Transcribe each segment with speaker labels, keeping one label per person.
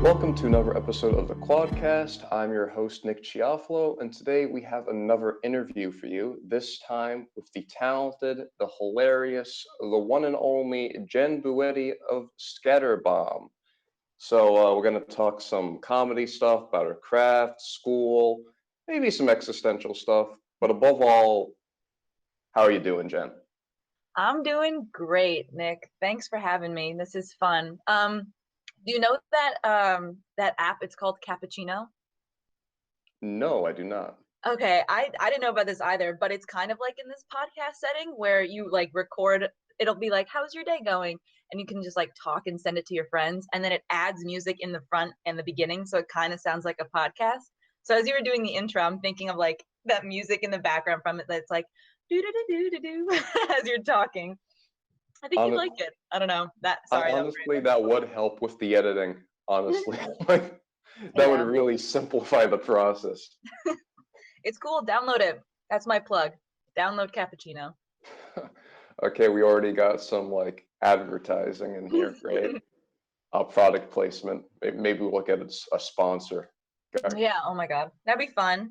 Speaker 1: Welcome to another episode of the Quadcast. I'm your host, Nick Chiof, and today we have another interview for you, this time with the talented, the hilarious, the one and only Jenn Bueti of Scatterbomb. So we're going to talk some comedy stuff about her craft, school, maybe some existential stuff, but above all, how are you doing, Jenn?
Speaker 2: I'm doing great, Nick. Thanks for having me. This is fun. Do you know that app? It's called Cappuccino.
Speaker 1: No, I do not.
Speaker 2: Okay, I didn't know about this either, but it's kind of like in this podcast setting where you like record. It'll be like, "How's your day going?" And you can just like talk and send it to your friends, and then it adds music in the front and the beginning, so it kind of sounds like a podcast. So as you were doing the intro, I'm thinking of like that music in the background from it that's like do do do do do do as you're talking. I think you'd
Speaker 1: Hon-
Speaker 2: like it. I don't know. Sorry, that was
Speaker 1: Honestly, that would help with the editing, honestly.
Speaker 2: random.
Speaker 1: Like, that would
Speaker 2: Yeah,
Speaker 1: really simplify the process.
Speaker 2: it's cool. Download it. That's my plug. Download Cappuccino.
Speaker 1: Okay, we already got some like advertising in here. Great. Product placement. Maybe we'll get a sponsor. Okay.
Speaker 2: Yeah. Oh my God, that'd be fun.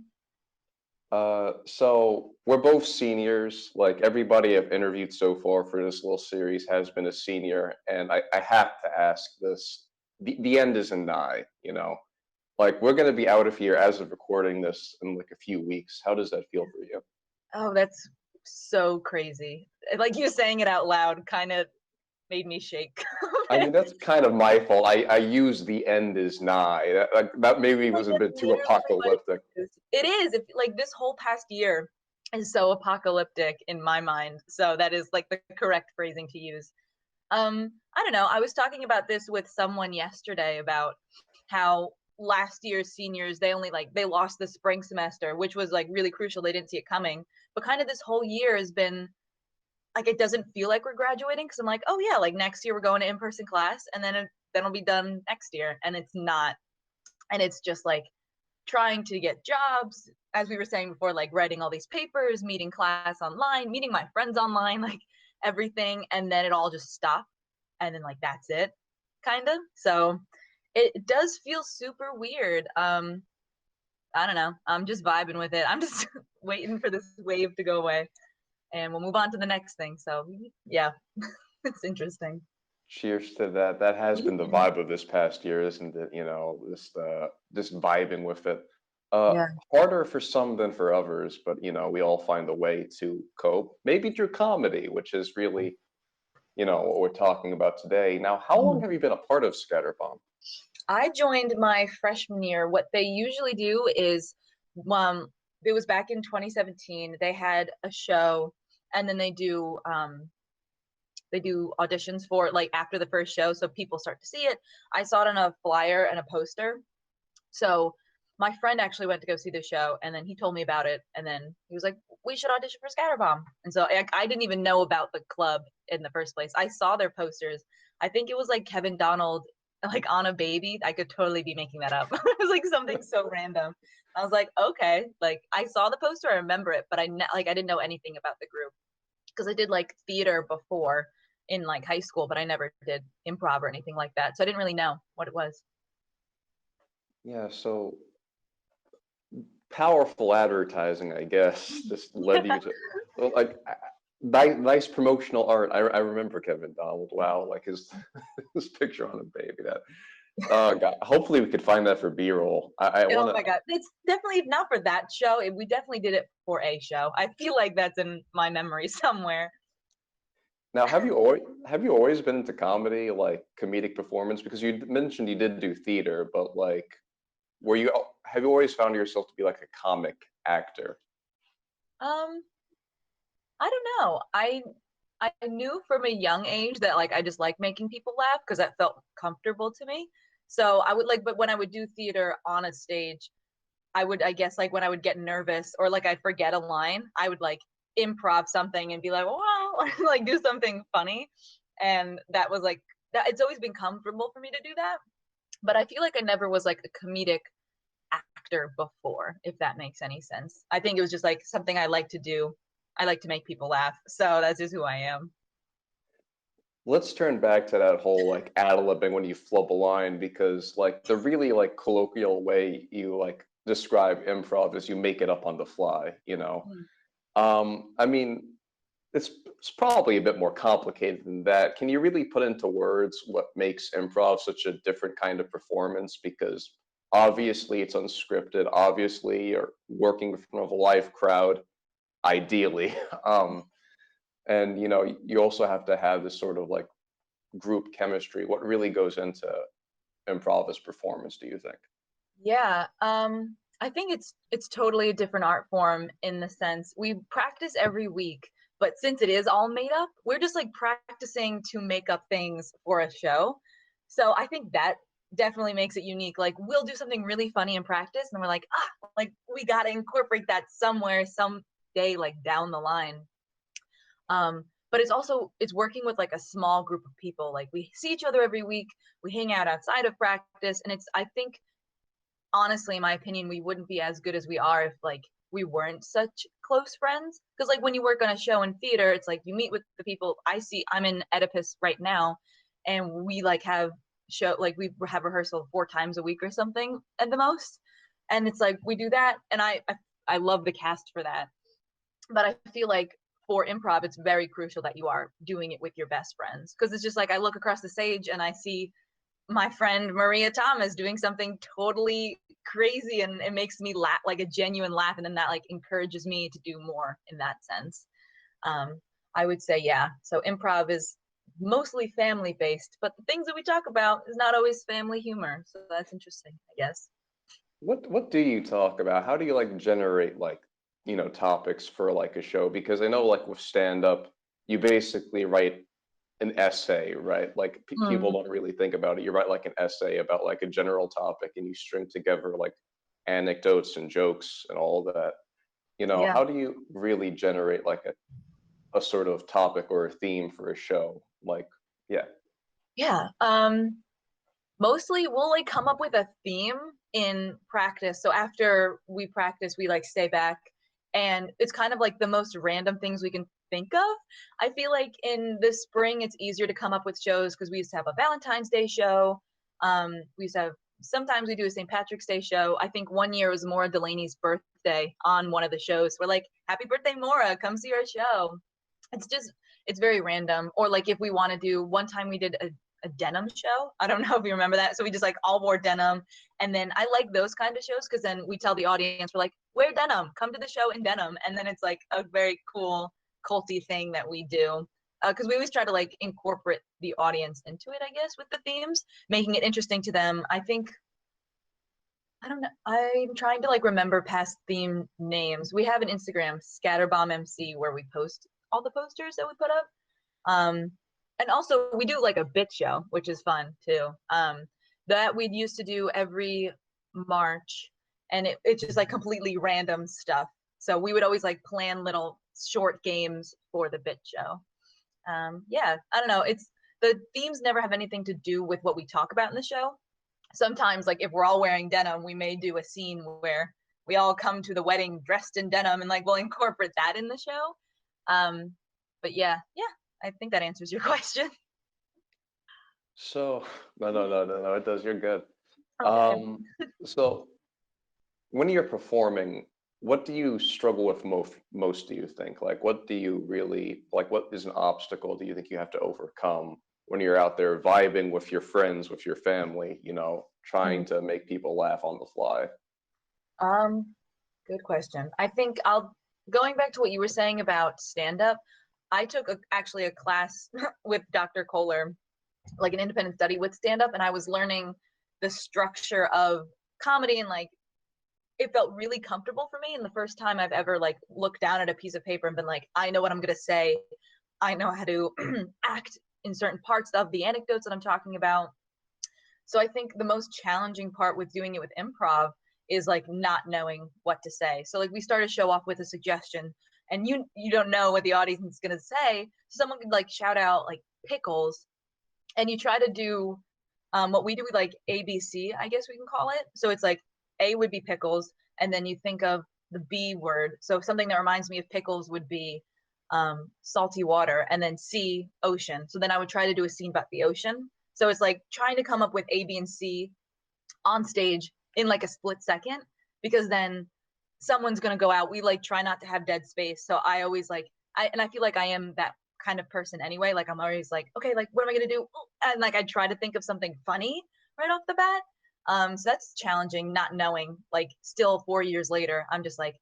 Speaker 1: So we're both seniors. Like everybody I've interviewed so far for this little series has been a senior, and I have to ask this. The end isn't nigh, you know. Like we're gonna be out of here as of recording this in like a few weeks. How does that feel for you?
Speaker 2: Oh, that's so crazy. Like you saying it out loud kind of made me shake.
Speaker 1: I mean, that's kind of my fault. I use the end is nigh. That maybe
Speaker 2: Like
Speaker 1: was a
Speaker 2: that's
Speaker 1: bit too
Speaker 2: literally what
Speaker 1: apocalyptic.
Speaker 2: it is. It is. If like this whole past year is so apocalyptic in my mind. So that is like the correct phrasing to use. I don't know. I was talking about this with someone yesterday about how last year's seniors they lost the spring semester, which was like really crucial. They didn't see it coming. But kind of this whole year has been like it doesn't feel like we're graduating because I'm like, oh yeah, like next year we're going to in-person class and then it'll be done next year. And it's not. And it's just like trying to get jobs, as we were saying before, like writing all these papers, meeting class online, meeting my friends online, like everything. And then it all just stopped. And then like that's it, kind of. So it does feel super weird. I don't know. I'm just vibing with it. I'm just waiting for this wave to go away and we'll move on to the next thing. So yeah, it's interesting.
Speaker 1: Cheers to that. That has been the vibe of this past year, isn't it? You know, this vibing with it. Uh,
Speaker 2: Yeah.
Speaker 1: Harder for some than for others, but you know, we all find a way to cope. Maybe through comedy, which is really, you know, what we're talking about today. Now, how long have you been a part of Scatterbomb?
Speaker 2: I joined my freshman year. What they usually do is, um, it was back in 2017. They had a show, and then they do auditions for like after the first show, so people start to see it. I saw it on a flyer and a poster. So my friend actually went to go see the show, and then he told me about it, and then he was like, "We should audition for Scatterbomb." And so I didn't even know about the club in the first place. I saw their posters. I think it was like Kevin Donald, like on a baby. I could totally be making that up. It was like something so random. I was like, okay, like I saw the poster, I remember it, but I didn't know anything about the group because I did like theater before in like high school, but I never did improv or anything like that. So I didn't really know what it was.
Speaker 1: Yeah, so powerful advertising, I guess, just led you to well, like nice promotional art. I remember Kevin Donald. Wow, like his his picture on a baby. That God, hopefully we could find that for B-roll. I want
Speaker 2: Oh
Speaker 1: to
Speaker 2: my God. It's definitely not for that show. We definitely did it for a show. I feel like that's in my memory somewhere.
Speaker 1: now. Have you always been into comedy, like comedic performance? Because you mentioned you did do theater, but like, have you always found yourself to be like a comic actor?
Speaker 2: Um, I don't know. I knew from a young age that like I just like making people laugh because that felt comfortable to me. So I would like, but when I would do theater on a stage, I guess like when I would get nervous or like I'd forget a line, I would like improv something and be like, wow, or like do something funny. And that was like that it's always been comfortable for me to do that. But I feel like I never was like a comedic actor before, if that makes any sense. I think it was just like something I like to do. I like to make people laugh. So that's just who I am.
Speaker 1: let's turn back to that whole like ad-libbing when you flub a line, because like the really like colloquial way you like describe improv is you make it up on the fly, you know.
Speaker 2: Mm.
Speaker 1: I mean, it's probably a bit more complicated than that. Can you really put into words what makes improv such a different kind of performance? Because obviously it's unscripted, obviously you're working in front of a live crowd, ideally. And you know, you also have to have this sort of like group chemistry. What really goes into improv as performance, do you think?
Speaker 2: Yeah, I think it's totally a different art form in the sense we practice every week, but since it is all made up, we're just like practicing to make up things for a show. So I think that definitely makes it unique. Like we'll do something really funny in practice, and we're like we gotta incorporate that somewhere, someday, like down the line. But it's working with like a small group of people. Like we see each other every week, we hang out outside of practice, and it's I think honestly, in my opinion, we wouldn't be as good as we are if like we weren't such close friends. Because like when you work on a show in theater, it's like you meet with the people. I'm in Oedipus right now, and we like have we have rehearsal 4 times a week or something at the most. And it's like we do that, and I love the cast for that. But I feel like for improv, it's very crucial that you are doing it with your best friends, because it's just like I look across the stage and I see my friend Maria Thomas doing something totally crazy, and it makes me laugh, like a genuine laugh, and then that like encourages me to do more in that sense. um I would say, yeah, so improv is mostly family based, but the things that we talk about is not always family humor, so that's interesting, I guess.
Speaker 1: What do you talk about? How do you like generate like, you know, topics for like a show? Because I know like with stand up, you basically write an essay, right? Like people
Speaker 2: Mm,
Speaker 1: don't really think about it. You write like an essay about like a general topic and you string together like anecdotes and jokes and all that. You know,
Speaker 2: yeah,
Speaker 1: how do you really generate like a sort of topic or a theme for a show? Like, yeah.
Speaker 2: yeah. Mostly we'll like come up with a theme in practice. So after we practice, we like stay back, and it's kind of like the most random things we can think of. I feel like in the spring it's easier to come up with shows because we used to have a Valentine's Day show. We used to have Sometimes we do a St. Patrick's Day show. I think one year was Maura Delaney's birthday on one of the shows. We're like, happy birthday, Maura, come see our show. It's just it's very random. Or like if we want to do one time we did a denim show. I don't know if you remember that. So we just like all wore denim. And then I like those kind of shows because then we tell the audience, we're like, wear denim, come to the show in denim. And then it's like a very cool culty thing that we do. Because we always try to like incorporate the audience into it, I guess, with the themes, making it interesting to them. I don't know. I'm trying to like remember past theme names. We have an Instagram, Scatterbomb MC, where we post all the posters that we put up. Um, and also we do like a bit show, which is fun too. That we'd used to do every March, and it's just like completely random stuff. So we would always like plan little short games for the bit show. Yeah, I don't know. It's the themes never have anything to do with what we talk about in the show. Sometimes, like if we're all wearing denim, we may do a scene where we all come to the wedding dressed in denim, and like we'll incorporate that in the show. Um, but yeah, I think that answers your question.
Speaker 1: So, no, it does. You're good.
Speaker 2: Okay.
Speaker 1: Um, so when you're performing, what do you struggle with most do you think? Like what do you really like what is an obstacle do you think you have to overcome when you're out there vibing with your friends, with your family, you know, trying
Speaker 2: Mm.
Speaker 1: to make people laugh on the fly?
Speaker 2: Um, Good question. I think I'll going back to what you were saying about stand up. I took actually a class with Dr. Kohler, like an independent study with stand up, and I was learning the structure of comedy, and like it felt really comfortable for me. And the first time I've ever like looked down at a piece of paper and been like, I know what I'm gonna say. I know how to act in certain parts of the anecdotes that I'm talking about. So I think the most challenging part with doing it with improv is like not knowing what to say. So like we start a show off with a suggestion, and you don't know what the audience is gonna say. So someone could like shout out like pickles, and you try to do what we do with like ABC, I guess we can call it. So it's like A would be pickles, and then you think of the B word. So something that reminds me of pickles would be salty water, and then C, ocean. So then I would try to do a scene about the ocean. So it's like trying to come up with A, B, and C on stage in like a split second, because then someone's gonna go out. We like try not to have dead space. So I always like I feel like I am that kind of person anyway. Like I'm always like, okay, like what am I gonna do? And like I try to think of something funny right off the bat. So that's challenging, not knowing. Like still 4 years later, I'm just like,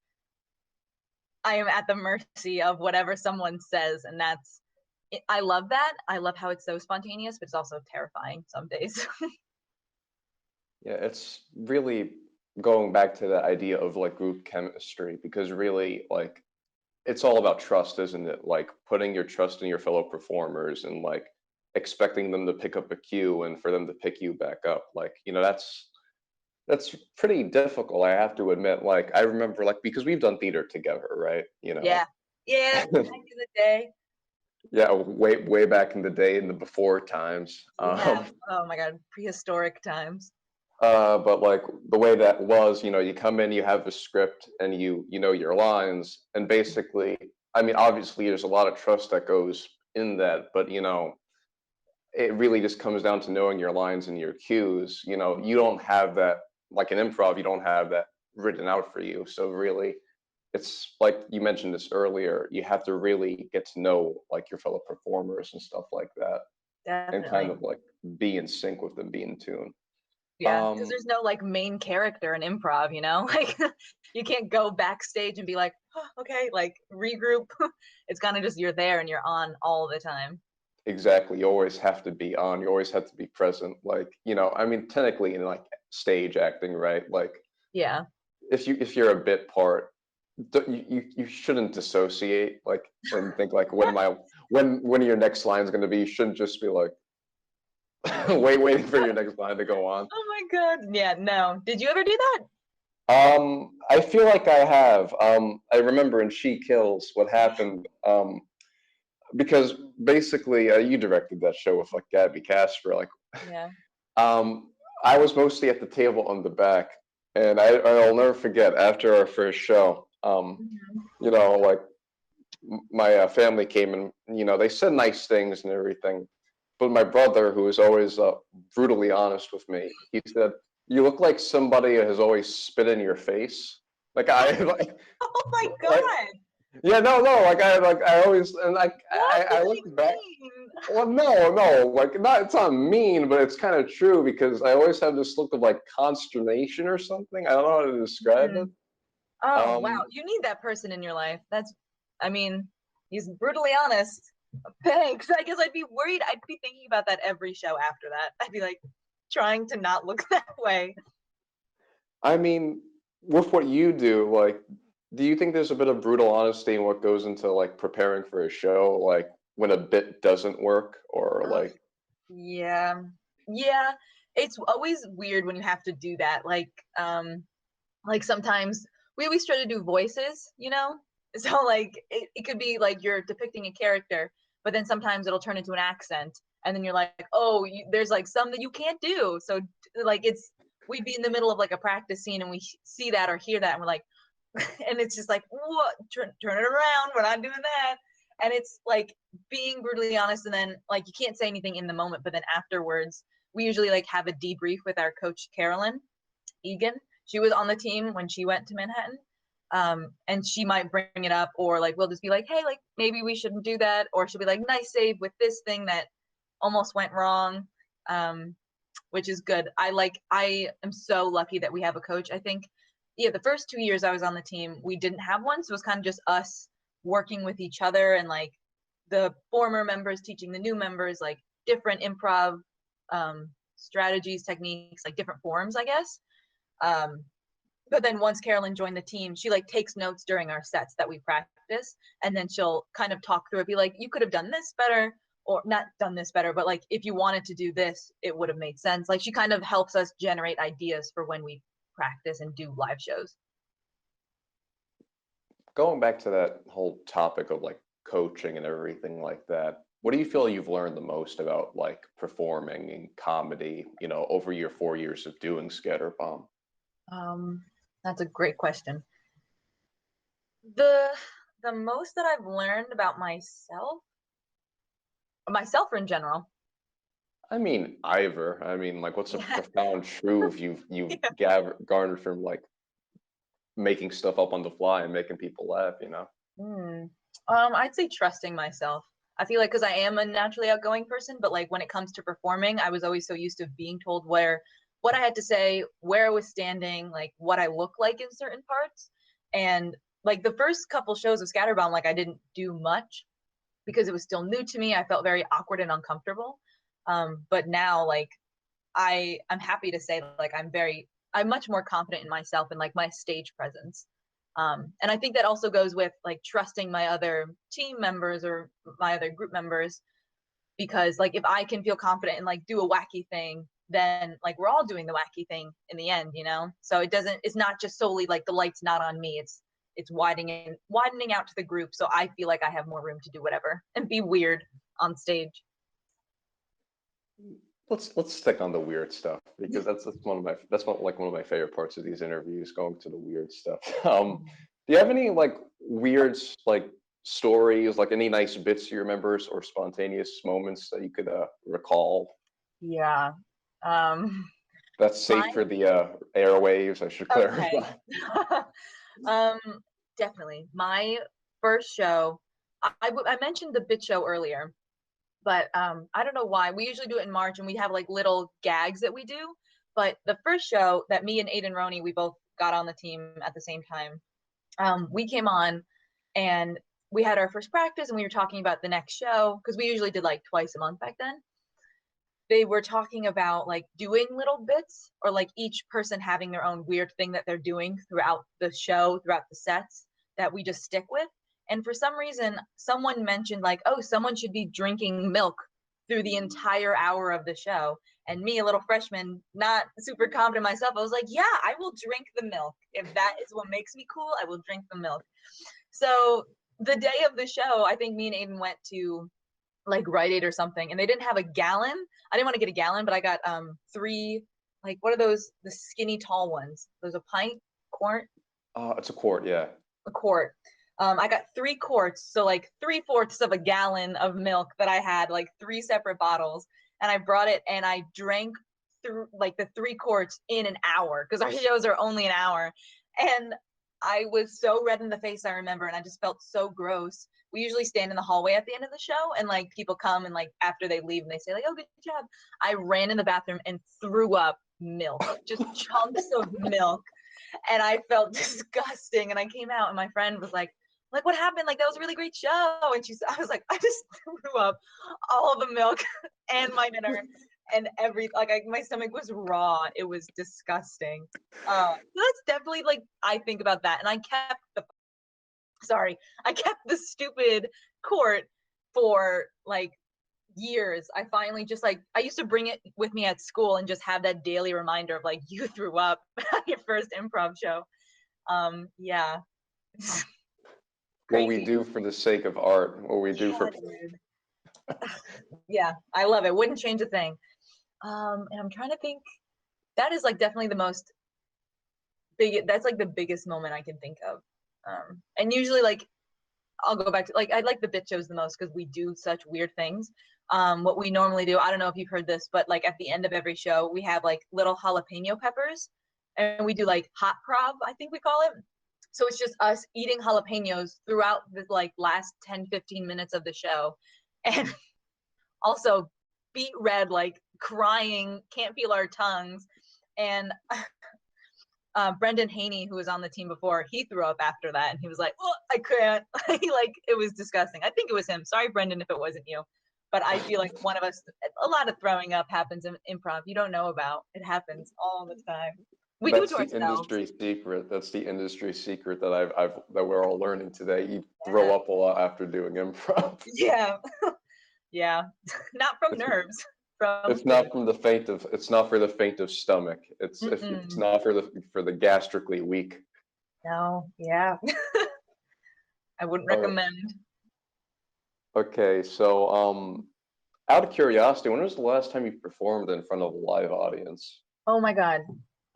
Speaker 2: I am at the mercy of whatever someone says, and that's I love that. I love how it's so spontaneous, but it's also terrifying some days.
Speaker 1: Yeah, it's really going back to the idea of like group chemistry, because really like it's all about trust, isn't it? Like putting your trust in your fellow performers and like expecting them to pick up a cue and for them to pick you back up. Like, that's pretty difficult, I have to admit. Like I remember like because we've done theater together, right?
Speaker 2: Yeah. Yeah, back in the day.
Speaker 1: Yeah, way back in the day in the before times.
Speaker 2: We have, oh my God, prehistoric times.
Speaker 1: But like the way that was, you come in, you have a script, and you know your lines, and basically, I mean, obviously, there's a lot of trust that goes in that, but it really just comes down to knowing your lines and your cues. You don't have that like in improv, you don't have that written out for you. So really, it's like you mentioned this earlier, you have to really get to know like your fellow performers and stuff like that, and kind
Speaker 2: Definitely.
Speaker 1: of like be in sync with them, be in tune.
Speaker 2: Yeah, because
Speaker 1: Um,
Speaker 2: there's no like main character in improv, you know? Like you can't go backstage and be like, oh, okay, like regroup. It's kind of just you're there and you're on all the time.
Speaker 1: Exactly. You always have to be on. You always have to be present. Like, I mean, technically in like stage acting, right? Like
Speaker 2: Yeah.
Speaker 1: if you're a bit part, you shouldn't dissociate like and think like when your next line is going to be. You shouldn't just be like waiting for your next line to go on.
Speaker 2: Oh my God. Yeah, no. Did you ever do that?
Speaker 1: I feel like I have. I remember in She Kills what happened. Because basically you directed that show with like Gabby Casper. Like
Speaker 2: Yeah.
Speaker 1: Um, I was mostly at the table on the back, and I'll never forget after our first show.
Speaker 2: Mhm.
Speaker 1: Like my family came and they said nice things and everything, but my brother, who was always brutally honest with me, he said, "You look like somebody has always spit in your face." Like I
Speaker 2: Oh my
Speaker 1: like
Speaker 2: God.
Speaker 1: yeah, no, like I always, and like
Speaker 2: What
Speaker 1: I
Speaker 2: does
Speaker 1: look
Speaker 2: he
Speaker 1: back.
Speaker 2: mean?
Speaker 1: Well, no, like not. It's not mean, but it's kind of true because I always have this look of like consternation or something. I don't know how to describe it.
Speaker 2: Mhm. Oh, wow.
Speaker 1: Um,
Speaker 2: You need that person in your life. I mean, he's brutally honest. Thanks. I guess I'd be worried. I'd be thinking about that every show after that. I'd be like trying to not look that way.
Speaker 1: I mean, with what you do, like, do you think there's a bit of brutal honesty in what goes into like preparing for a show, like when a bit doesn't work, or
Speaker 2: Ugh,
Speaker 1: like,
Speaker 2: yeah. Yeah. It's always weird when you have to do that. Like sometimes we always try to do voices, you know? So like it could be like you're depicting a character, but then sometimes it'll turn into an accent, and then you're like, oh, there's like some that you can't do. So like we'd be in the middle of like a practice scene and we see that or hear that and we're like, and it's just like, what? Turn it around. We're not doing that. And it's like being brutally honest, and then like you can't say anything in the moment, but then afterwards we usually like have a debrief with our coach Carolyn Egan. She was on the team when she went to Manhattan. And she might bring it up, or like we'll just be like, hey, like maybe we shouldn't do that, or she'll be like, nice save with this thing that almost went wrong, which is good. I am so lucky that we have a coach. I think, yeah, the first 2 years I was on the team, we didn't have one, so it was kind of just us working with each other, and like the former members teaching the new members like different improv strategies, techniques, like different forms, I guess. Um, but then once Carolyn joined the team, she like takes notes during our sets that we practice, and then she'll kind of talk through it, be like, you could have done this better, or not done this better, but like if you wanted to do this, it would have made sense. Like she kind of helps us generate ideas for when we practice and do live shows.
Speaker 1: going back to that whole topic of like coaching and everything like that, what do you feel you've learned the most about like performing in comedy, over your 4 years of doing Scatterbomb?
Speaker 2: Um, that's a great question. The The most that I've learned about myself or in general.
Speaker 1: I mean, either. I mean, like, what's a
Speaker 2: Yeah.
Speaker 1: profound truth you've
Speaker 2: Yeah.
Speaker 1: garnered from like making stuff up on the fly and making people laugh, you know?
Speaker 2: Hmm. I'd say trusting myself. I feel like because I am a naturally outgoing person, but like when it comes to performing, I was always so used to being told what I had to say, where I was standing, like what I look like in certain parts. And like the first couple shows of Scatterbomb, like I didn't do much because it was still new to me. I felt very awkward and uncomfortable. But now like I'm happy to say like I'm much more confident in myself and like my stage presence. And I think that also goes with like trusting my other team members or my other group members, because like if I can feel confident and like do a wacky thing, then like we're all doing the wacky thing in the end, you know? So it's not just solely like the light's not on me. It's widening out to the group. So I feel like I have more room to do whatever and be weird on stage.
Speaker 1: Let's stick on the weird stuff because that's one of my favorite parts of these interviews, going to the weird stuff. Do you have any like weird like stories, like any nice bits you remember or spontaneous moments that you could recall?
Speaker 2: Yeah. Um,
Speaker 1: That's
Speaker 2: my
Speaker 1: safe for the airwaves, I should
Speaker 2: Okay.
Speaker 1: clarify.
Speaker 2: um, Definitely. My first show, I mentioned the bit show earlier, but I don't know why. We usually do it in March and we have like little gags that we do. But the first show that me and Aiden Roney, we both got on the team at the same time, we came on and we had our first practice and we were talking about the next show because we usually did like twice a month back then. They were talking about like doing little bits or like each person having their own weird thing that they're doing throughout the show, throughout the sets that we just stick with. And for some reason, someone mentioned like, oh, someone should be drinking milk through the entire hour of the show. And me, a little freshman, not super confident myself, I was like, yeah, I will drink the milk. If that is what makes me cool, I will drink the milk. So the day of the show, I think me and Aiden went to like Rite Aid or something, and they didn't have a gallon. I didn't want to get a gallon, but I got three, like what are those, the skinny tall ones? There's a pint, quart,
Speaker 1: It's a quart, yeah.
Speaker 2: a quart. I got 3 quarts, so like 3/4 of a gallon of milk that I had, like 3 separate bottles, and I brought it and I drank through like the 3 quarts in an hour because our shows are only an hour, and I was so red in the face, I remember, and I just felt so gross. We usually stand in the hallway at the end of the show, and like people come and like after they leave and they say like, "Oh, good job." I ran in the bathroom and threw up milk, just chunks of milk, and I felt disgusting. And I came out, and my friend was like, what happened? Like that was a really great show. And I was like, I just threw up all the milk and my dinner and my stomach was raw. It was disgusting. That's definitely like I think about that, and I kept the stupid quart for like years. I finally just like I used to bring it with me at school and just have that daily reminder of like you threw up at your first improv show. Yeah.
Speaker 1: What we
Speaker 2: Crazy.
Speaker 1: do for the sake of art, what we do
Speaker 2: Yeah,
Speaker 1: for
Speaker 2: dude. Yeah, I love it. Wouldn't change a thing. And I'm trying to think. That is like definitely the most big. That's like the biggest moment I can think of. And usually like I'll go back to like I like the bit shows the most because we do such weird things. What we normally do, I don't know if you've heard this, but like at the end of every show, we have like little jalapeno peppers, and we do like hot prov, I think we call it. So it's just us eating jalapenos throughout the like last 10-15 minutes of the show, and also beat red, like crying, can't feel our tongues, and Brendan Haney, who was on the team before, he threw up after that, and he was like, "Oh, I can't." Like it was disgusting. I think it was him. Sorry, Brendan, if it wasn't you. But I feel like one of us, a lot of throwing up happens in improv. You don't know about. It happens all the time. We do it
Speaker 1: That's
Speaker 2: to
Speaker 1: the
Speaker 2: ourselves.
Speaker 1: industry secret. That's the industry secret that I've that we're all learning today. You
Speaker 2: Yeah.
Speaker 1: throw up a lot after doing improv.
Speaker 2: Yeah. Yeah. Not from
Speaker 1: It's
Speaker 2: nerves, from
Speaker 1: it's
Speaker 2: food.
Speaker 1: not from the faint of it's not for the faint of stomach. It's
Speaker 2: Mm-mm.
Speaker 1: not for the gastrically weak.
Speaker 2: No. Yeah. I wouldn't
Speaker 1: All right.
Speaker 2: recommend.
Speaker 1: Okay, so out of curiosity, when was the last time you performed in front of a live audience?
Speaker 2: Oh my God.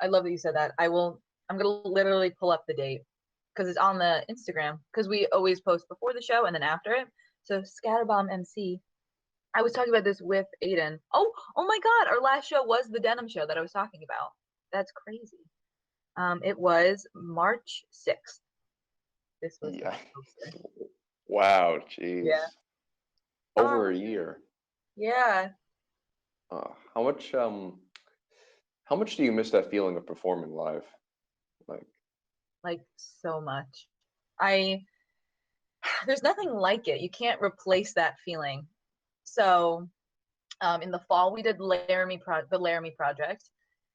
Speaker 2: I love that you said that. I'm gonna literally pull up the date because it's on the Instagram, because we always post before the show and then after it. So Scatterbomb MC. I was talking about this with Aiden. Oh my God, our last show was the denim show that I was talking about. That's crazy. It was March 6th. This was
Speaker 1: Yeah. Wow, jeez.
Speaker 2: Yeah.
Speaker 1: Over a year.
Speaker 2: Yeah.
Speaker 1: How much do you miss that feeling of performing live?
Speaker 2: Like so much. There's nothing like it. You can't replace that feeling. So, in the fall we did the Laramie project,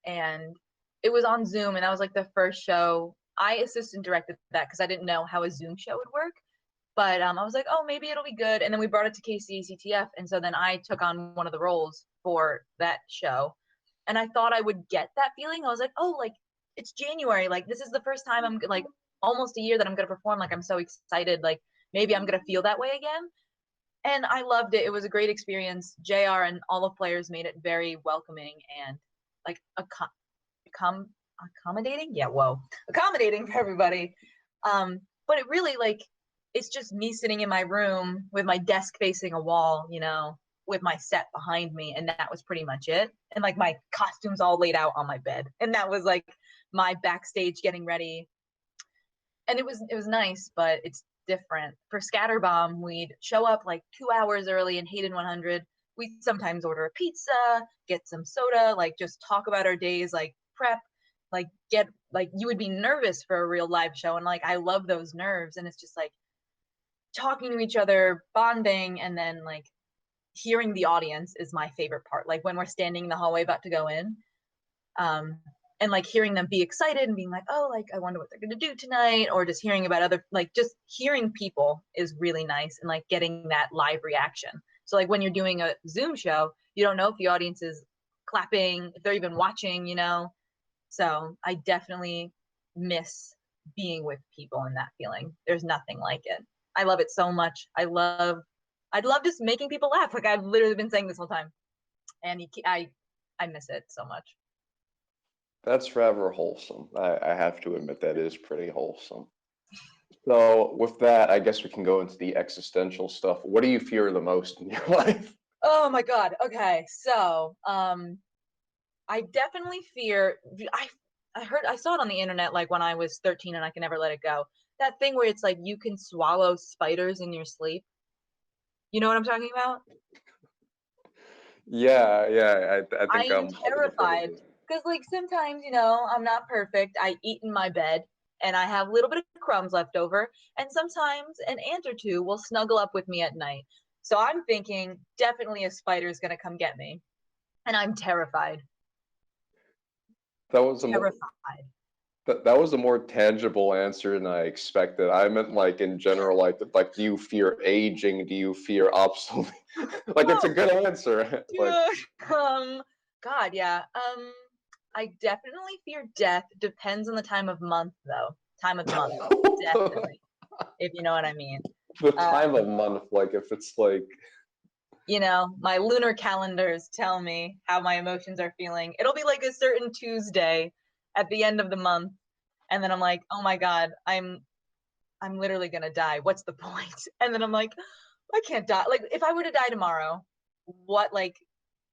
Speaker 2: and it was on Zoom, and that was like the first show. I assistant directed that because I didn't know how a Zoom show would work. But I was like, oh, maybe it'll be good. And then we brought it to KCCTF. And so then I took on one of the roles for that show. And I thought I would get that feeling. I was like, oh, like, it's January. Like, this is the first time I'm like almost a year that I'm going to perform. Like, I'm so excited. Like, maybe I'm going to feel that way again. And I loved it. It was a great experience. JR and all the players made it very welcoming and like accommodating. Yeah, whoa. Accommodating for everybody. But it really, like, it's just me sitting in my room with my desk facing a wall, you know, with my set behind me, and that was pretty much it. And like my costumes all laid out on my bed, and that was like my backstage getting ready. And it was nice, but it's different. For Scatterbomb, we'd show up like 2 hours early in Hayden 100. We'd sometimes order a pizza, get some soda, like just talk about our days, like prep, like get like you would be nervous for a real live show, and like I love those nerves, and it's just like talking to each other, bonding, and then like hearing the audience is my favorite part. Like when we're standing in the hallway about to go in, and like hearing them be excited and being like, oh, like I wonder what they're gonna do tonight, or just hearing about other, like just hearing people is really nice, and like getting that live reaction. So like when you're doing a Zoom show, you don't know if the audience is clapping, if they're even watching, you know. So I definitely miss being with people and that feeling. There's nothing like it. I love it so much. I'd love just making people laugh. Like I've literally been saying this whole time, and I miss it so much.
Speaker 1: That's rather wholesome. I have to admit that is pretty wholesome. So with that, I guess we can go into the existential stuff. What do you fear the most in your life?
Speaker 2: Oh my God. Okay. So, I definitely fear, I saw it on the internet like when I was 13 and I can never let it go. That thing where it's like you can swallow spiders in your sleep. You know what I'm talking about?
Speaker 1: Yeah. I think
Speaker 2: I am
Speaker 1: I think I've heard of
Speaker 2: terrified
Speaker 1: this.
Speaker 2: because like sometimes, you know, I'm not perfect. I eat in my bed and I have a little bit of crumbs left over, and sometimes an ant or two will snuggle up with me at night. So I'm thinking definitely a spider is going to come get me, and I'm terrified.
Speaker 1: That was a more
Speaker 2: Terrified.
Speaker 1: that was a more tangible answer than I expected. I meant like in general, like do you fear aging? Do you fear obsolete? Like it's a good answer. Like
Speaker 2: God, yeah. I definitely fear death. Depends on the time of month, though. Time of month, definitely. If you know what I mean.
Speaker 1: the
Speaker 2: Uh,
Speaker 1: time of month, like if it's like
Speaker 2: you know, my lunar calendars tell me how my emotions are feeling. It'll be like a certain Tuesday at the end of the month, and then I'm like, oh my God, I'm literally gonna die. What's the point? And then I'm like, I can't die. Like if I were to die tomorrow, what like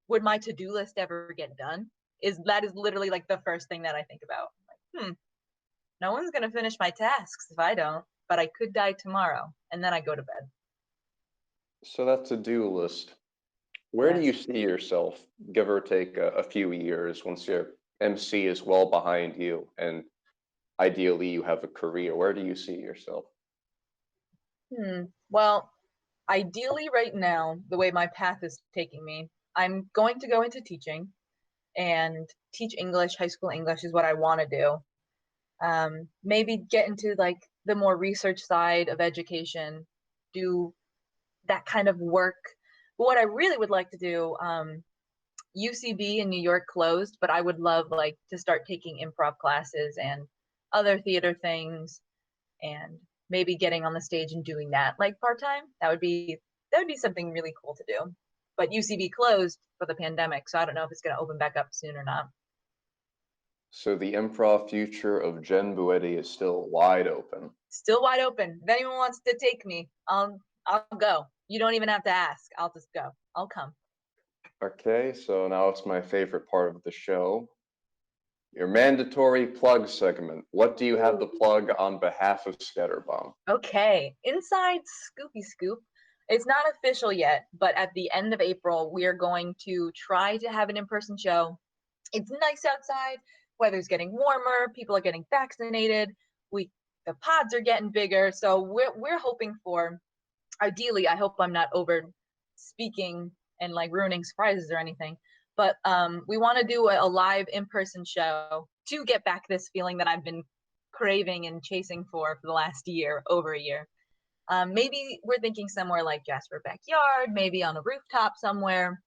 Speaker 2: would my to-do list ever get done? That is literally like the first thing that I think about. Like, no one's gonna finish my tasks if I don't, but I could die tomorrow, and then I go to bed.
Speaker 1: so that to-do list. Where do
Speaker 2: Yes.
Speaker 1: you see yourself, give or take a few years, once your MC is well behind you and ideally you have a career? Where do you see yourself?
Speaker 2: Well, ideally, right now, the way my path is taking me, I'm going to go into teaching and teach English. High school English is what I want to do. Maybe get into like the more research side of education, do that kind of work. But what I really would like to do, UCB in New York closed, but I would love like to start taking improv classes and other theater things, and maybe getting on the stage and doing that like part-time. That would be something really cool to do. But UCB closed for the pandemic, so I don't know if it's going to open back up soon or not.
Speaker 1: So the improv future of Jenn Bueti is still wide open.
Speaker 2: Still wide open. If anyone wants to take me, I'll go. You don't even have to ask. I'll just go. I'll come.
Speaker 1: Okay, so now it's my favorite part of the show. Your mandatory plug segment. What do you have to plug on behalf of Scatterbomb?
Speaker 2: Okay, inside Scoopy Scoop. It's not official yet, but at the end of April, we are going to try to have an in-person show. It's nice outside. Weather's getting warmer. People are getting vaccinated. The pods are getting bigger. So we're hoping for. Ideally, I hope I'm not over speaking and like ruining surprises or anything. But we want to do a live in-person show to get back this feeling that I've been craving and chasing for the last year, over a year. Maybe we're thinking somewhere like Jasper Backyard, maybe on a rooftop somewhere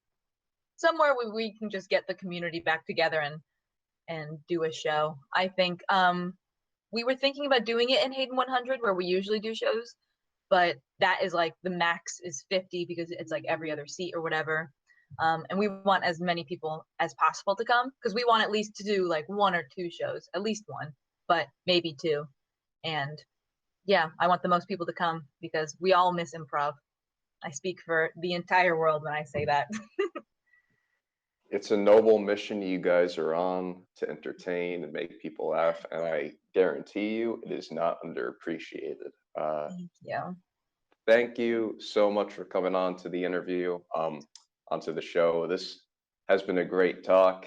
Speaker 2: where we can just get the community back together and do a show. I think we were thinking about doing it in Hayden 100 where we usually do shows, but that is like the max is 50 because it's like every other seat or whatever. And we want as many people as possible to come because we want at least to do like 1 or 2 shows, at least 1, but maybe 2. And yeah, I want the most people to come because we all miss improv. I speak for the entire world when I say that.
Speaker 1: It's a noble mission you guys are on to entertain and make people laugh, and I guarantee you it is not underappreciated.
Speaker 2: Thank you.
Speaker 1: Thank you so much for coming on to the interview, onto the show. This has been a great talk.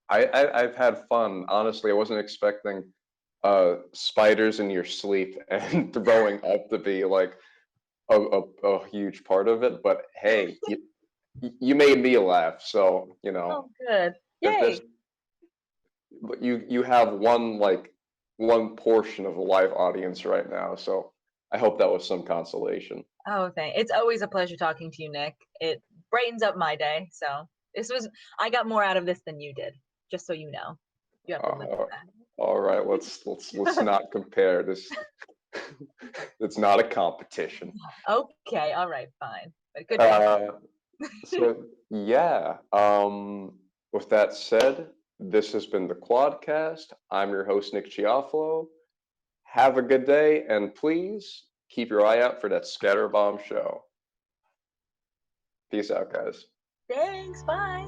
Speaker 1: I've had fun. Honestly, I wasn't expecting spiders in your sleep and throwing up to be like a huge part of it. But hey, you made me laugh, so you know.
Speaker 2: Oh, good.
Speaker 1: If this,
Speaker 2: Yay.
Speaker 1: but you have one portion of the live audience right now, so I hope that was some consolation.
Speaker 2: Oh, it's always a pleasure talking to you, Nick. It brightens up my day. So I got more out of this than you did, just so you know. You have to live with
Speaker 1: All right, let's not compare this. It's not a competition.
Speaker 2: Okay, all right, fine. But good talking.
Speaker 1: So yeah, with that said, this has been the Quadcast. I'm your host, Nick Chiof. Have a good day, and please keep your eye out for that Scatterbomb show. Peace out, guys.
Speaker 2: Thanks, bye.